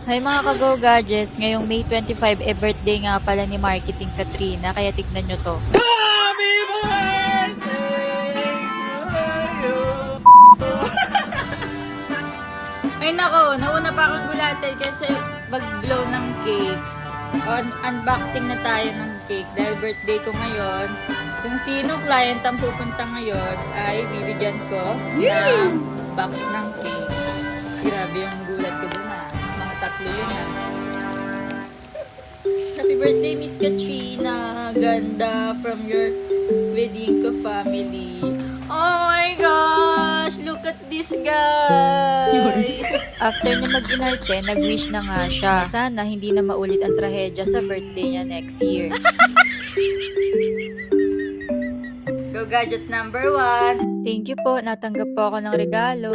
Hi mga ka-Go Gadgets, ngayong May 25 birthday nga pala ni Marketing Katrina, kaya tignan nyo to. Happy birthday to you. Ay nako, nauna pa akong gulatin kasi mag-blow ng cake. Unboxing na tayo ng cake dahil birthday ko ngayon. Kung sino client ang pupunta ngayon ay bibigyan ko ng box ng cake. Grabe yung gulat ko dun ah. Mga tatlo yun ah. Happy birthday, Miss Katrina. Ganda from your Wedinko family. Oh my gosh! Look at this, guys! After niya mag-inarte, nag-wish na nga siya. Sana hindi na maulit ang trahedya sa birthday niya next year. Go Gadgets number 1! Thank you po, natanggap po ako ng regalo.